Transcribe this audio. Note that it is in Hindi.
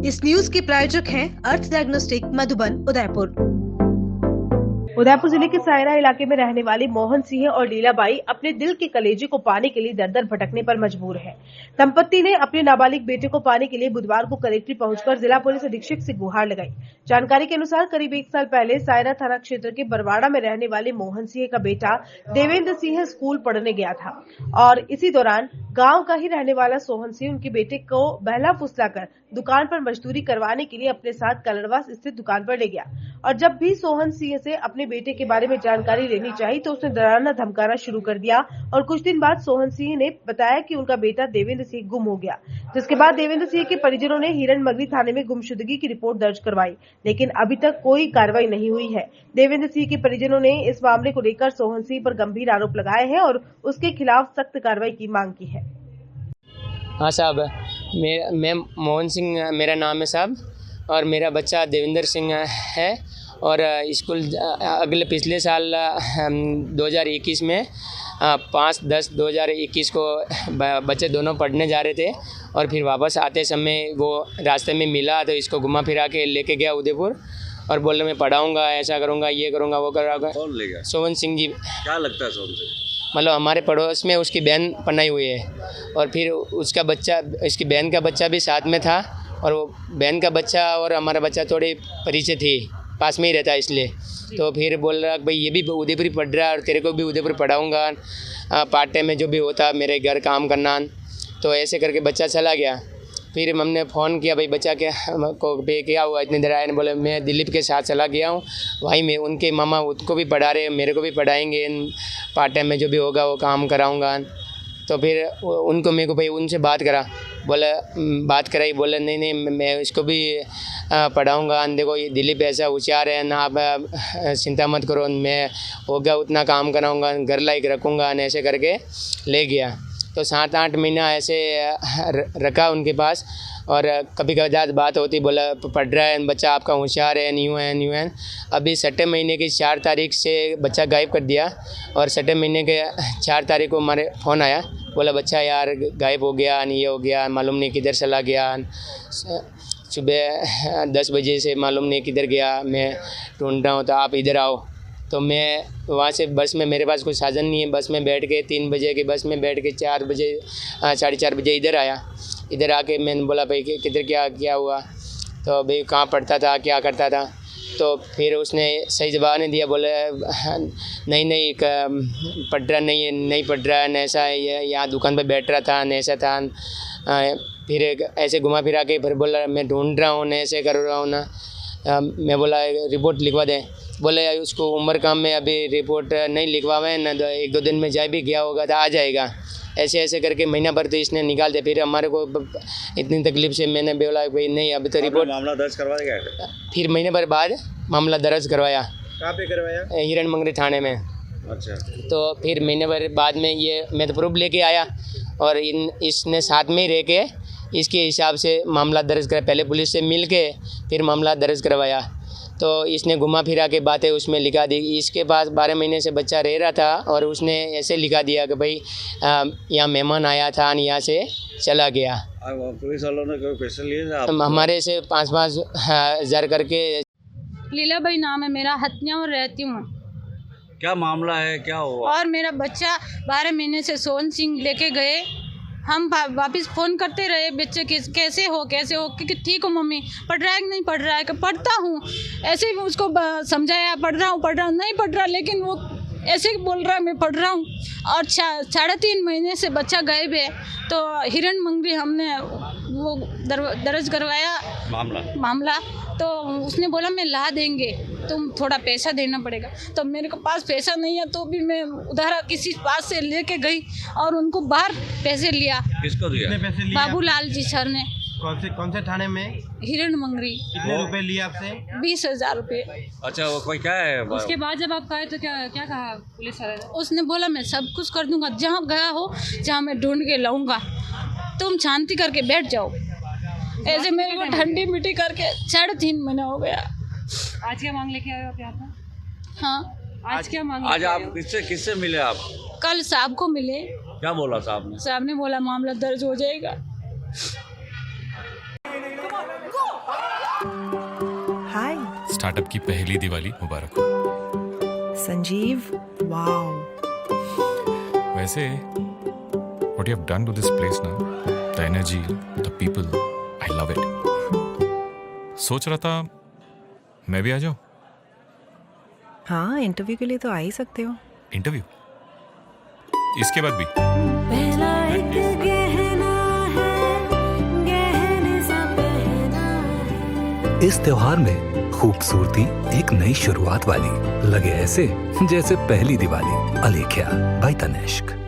इस न्यूज के प्रायोजक हैं अर्थ डायग्नोस्टिक मधुबन उदयपुर। उदयपुर जिले के सायरा इलाके में रहने वाली मोहन सिंह और लीलाबाई अपने दिल के कलेजे को पाने के लिए दर दर भटकने पर मजबूर है। दंपत्ति ने अपने नाबालिग बेटे को पाने के लिए बुधवार को कलेक्ट्री पहुंचकर जिला पुलिस अधीक्षक से गुहार लगाई। जानकारी के अनुसार करीब 1 साल पहले सायरा थाना क्षेत्र के बरवाड़ा में रहने वाले मोहन सिंह का बेटा देवेंद्र सिंह स्कूल पढ़ने गया था और इसी दौरान गांव का ही रहने वाला सोहन सिंह उनके बेटे को बहला फुसलाकर दुकान पर मजदूरी करवाने के लिए अपने साथ कलरवास स्थित दुकान पर ले गया और जब भी सोहन सिंह से अपने बेटे के बारे में जानकारी लेनी चाहिए तो उसने डराना धमकाना शुरू कर दिया और कुछ दिन बाद सोहन सिंह ने बताया कि उनका बेटा देवेंद्र सिंह गुम हो गया, जिसके बाद देवेंद्र सिंह के परिजनों ने हिरण मंगरी थाने में गुमशुदगी की रिपोर्ट दर्ज करवाई, लेकिन अभी तक कोई कार्रवाई नहीं हुई है। देवेंद्र सिंह के परिजनों ने इस मामले को लेकर सोहन सिंह पर गंभीर आरोप लगाए हैं और उसके खिलाफ सख्त कार्रवाई की मांग की है। हाँ साहब, मैं मोहन सिंह मेरा नाम है साहब, और मेरा बच्चा देवेंद्र सिंह है और स्कूल पिछले साल 2021 में 5/10/2021 को बच्चे दोनों पढ़ने जा रहे थे और फिर वापस आते समय वो रास्ते में मिला तो इसको घुमा फिरा के लेके गया उदयपुर और बोले मैं पढ़ाऊँगा, ऐसा करूँगा, ये करूँगा, वो करूँगा। कौन ले गया? सोहन सिंह जी। क्या लगता है सोहन सिंह? मतलब हमारे पड़ोस में उसकी बहन पनाई हुई है और फिर उसका बच्चा, इसकी बहन का बच्चा भी साथ में था और वो बहन का बच्चा और हमारा बच्चा थोड़े परिचय थे, पास में ही रहता है, इसलिए तो फिर बोल रहा भाई ये भी उदयपुर ही पढ़ रहा है और तेरे को भी उदयपुर पढ़ाऊँगा, पार्ट टाइम में जो भी होता मेरे घर काम करना। तो ऐसे करके बच्चा चला गया। फिर हमने फ़ोन किया भाई बच्चा क्या हुआ, इतनी देर आए ने बोले मैं दिलीप के साथ चला गया हूँ, भाई मैं उनके मामा उसको भी पढ़ा रहे, मेरे को भी पढ़ाएंगे, पार्ट टाइम में जो भी होगा वो काम कराऊँगा। तो फिर उनको मेरे को भाई उनसे बात करा, बोला बात कराई, बोले नहीं मैं इसको भी पढ़ाऊँगा, देखो ये दिलीप ऐसा होशियार है ना, आप चिंता मत करो, मैं होगा उतना काम कराऊँगा, घर लायक रखूँगा, ऐसे करके ले गया। तो 7-8 महीना ऐसे रखा उनके पास और कभी कभी बात होती, बोला पढ़ रहा है बच्चा आपका होशियार है, न्यू है। अभी 6 महीने की 4 तारीख से बच्चा गायब कर दिया और 6 महीने के 4 तारीख को हमारे फ़ोन आया, बोला बच्चा यार गायब हो गया, ये हो गया, मालूम नहीं किधर चला गया, सुबह 10 बजे से मालूम नहीं किधर गया, मैं ढूंढ रहा हूँ तो आप इधर आओ। तो मैं वहाँ से बस में, मेरे पास कोई साधन नहीं है, बस में बैठ के 3 बजे की बस में बैठ के 4 बजे 4:30 बजे इधर आया। इधर आके मैंने बोला भाई किधर क्या हुआ, तो भाई कहाँ पढ़ता था, क्या करता था। तो फिर उसने सही जवाब नहीं दिया, बोले नहीं पढ़ रहा नहीं पढ़ रहा है, ऐसा यहाँ दुकान पे बैठ रहा था, ऐसा था। फिर ऐसे घुमा फिरा के फिर बोला मैं ढूंढ रहा हूँ, ऐसे कर रहा हूँ ना। मैं बोला रिपोर्ट लिखवा दें, बोले उसको उम्र काम में अभी रिपोर्ट नहीं लिखवावे ना, 1-2 दिन में जाए भी गया होगा तो आ जाएगा। ऐसे करके महीना भर तो इसने निकाल दिया। फिर हमारे को इतनी तकलीफ से मैंने बोला भाई नहीं अभी तो रिपोर्ट, मामला दर्ज करवा गया। फिर महीने भर बाद मामला दर्ज करवाया। कहाँ पे करवाया? हिरण मंगरी थाने में। अच्छा। तो फिर महीने भर बाद में ये मैं तो प्रूफ लेके आया और इसने साथ में ही रह के इसके हिसाब से मामला दर्ज करा, पहले पुलिस से मिल के फिर मामला दर्ज करवाया। तो इसने घुमा फिरा के बातें उसमें लिखा दी। इसके पास 12 महीने से बच्चा रह रहा था और उसने ऐसे लिखा दिया कि भाई यहाँ मेहमान आया था और यहाँ से चला गया। पुलिस वालों ने कोई पैसे लिए थे हमारे से 5-5 हज़ार करके। लीलाबाई नाम है मेरा, हत्या और रहती हूँ। क्या मामला है, क्या हुआ? और मेरा बच्चा 12 महीने से सोहन सिंह लेके गए, हम वापस फ़ोन करते रहे बच्चे कैसे हो कि ठीक हो मम्मी, पढ़ रहा है कि नहीं पढ़ रहा है, कि पढ़ता हूँ। ऐसे ही उसको समझाया पढ़ रहा हूँ नहीं पढ़ रहा, लेकिन वो ऐसे ही बोल रहा है मैं पढ़ रहा हूँ। और 3.5 महीने से बच्चा गायब है। तो हिरण मंगरी हमने वो दर्ज करवाया मामला। तो उसने बोला मैं ला देंगे, तुम थोड़ा पैसा देना पड़ेगा। तो मेरे को पास पैसा नहीं है तो भी मैं उधार किसी पास से लेके गई और उनको बाहर पैसे लिया। किसको दिया? पैसे लिए? बाबूलाल जी सर ने। कौन से थाने में? हिरण मंगरी। कितने रुपए लिए आपसे? 20,000 रुपये। अच्छा, वो कोई क्या है? उसके बाद जब आप गए तो क्या कहा पुलिस वाले ने? उसने बोला मैं सब कुछ कर दूंगा, जहाँ गया हो जहाँ मैं ढूंढ के लाऊंगा, तुम शांति करके बैठ जाओ। ऐसे मेरे को ठंडी मिट्टी करके 3.5 महीना हो गया। आज क्या मांग लेके आए आप यहाँ पर? हाँ, आज क्या मांग? आज आप किससे मिले? आप कल साहब को मिले। क्या बोला साहब ने? साहब ने बोला मामला दर्ज हो जाएगा। हाय स्टार्टअप की पहली दिवाली मुबारक हो। संजीव, वाओ। वैसे what you have done to this place now, the energy, the people, I love it. सोच रहा था मैं भी आ जाऊं। हाँ, इंटरव्यू के लिए तो आ ही सकते हो। इंटरव्यू इसके बाद भी। पहला एक गहना है, गहने सा पहना है। इस त्योहार में खूबसूरती एक नई शुरुआत वाली लगे ऐसे जैसे पहली दिवाली। अलेख्या बाय तनिष्क।